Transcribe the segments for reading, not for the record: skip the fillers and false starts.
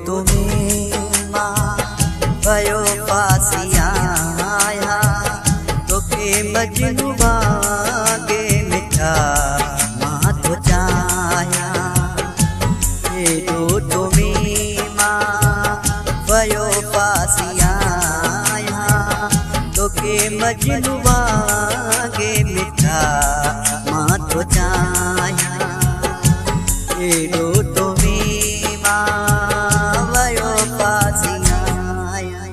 तुम्हें माँ भयो पासिया आया तो के मजनू बागे मिठा माँ तो जाया हेरो तुम्हें माँ भयो पासिया आया तो के मजनू बागे मिठा माँ तो जाया हेरो तुम्हें माँ भयो पासिया आया।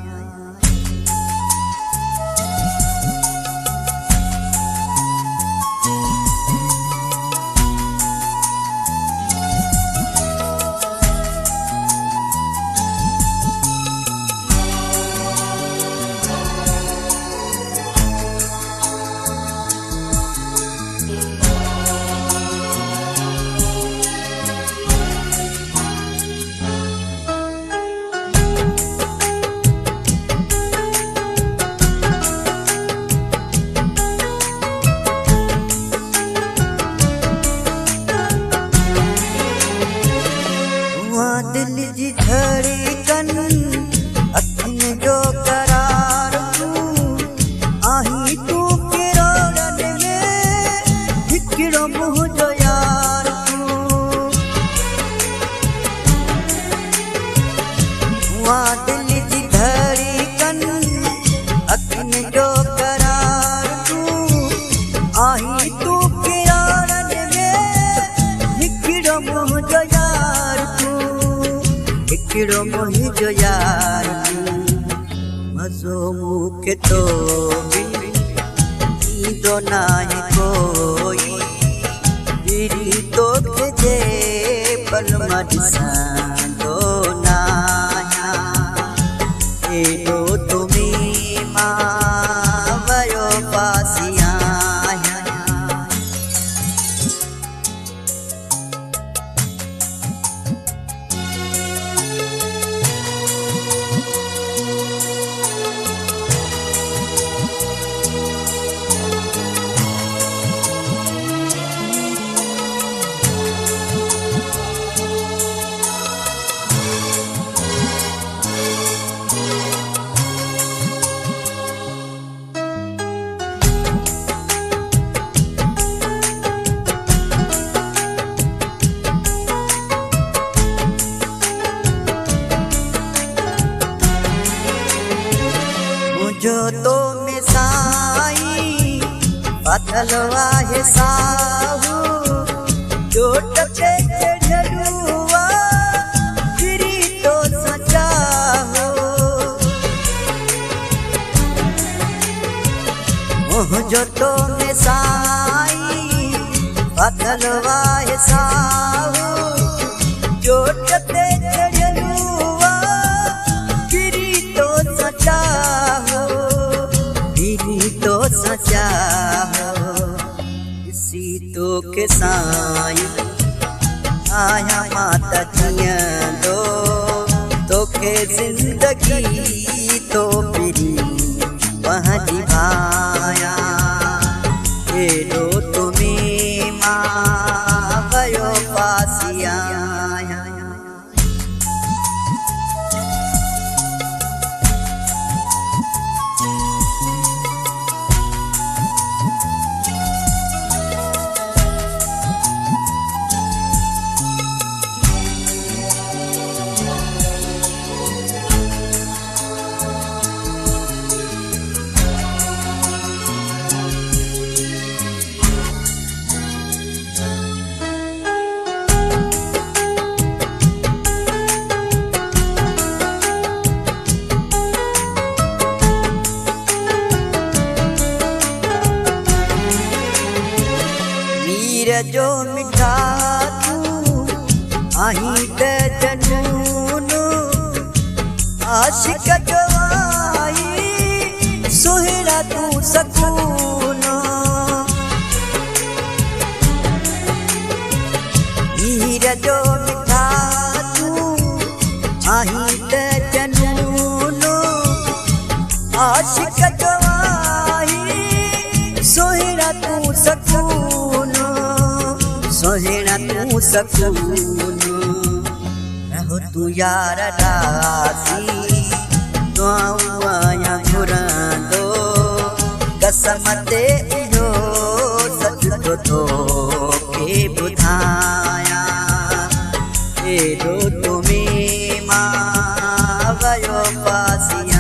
दिल जी धड़कन अखिन जो करार तू आही तू किरण में हिकिड़ो मुँह जो यार तू दिल जी धड़कन अखिन जो करार तू आही तू किरण में हिकिड़ो मुँह जो यार हिकिड़ो मोहि जो यार मज़ो मूंखे तो ईंदो नाहे कोई विरी तोखे जे पल मां ॾिसंदो नाहियां हेॾो तुम्हें मां वयो पासिया जो तो में साई पथल वाहे साहू जो टके चढ़ुआ गिरी तो सचा हो जो तो में साई पथल वाहे साहू जो टके चढ़ुआ गिरी तो सचा तो सचा हो इसी तो के साई आया माता जिया दो तो के जिंदगी तो पिरी वहाँ दिभाया हेरो तुम्हें माँ भयो पासिया जो मिठा तू आही ते जनून आशिक जो आई सुहिरा तू सकून मीर जो मिठा तू आही ते जनून आशिक जो आई सुहिरा तू सकून सोहिना तू सकून हो तू यार रासी तो आया घुरंदो कसम ते इहो सच तो के बुधाया एडो तुम्हें मां वयो पासी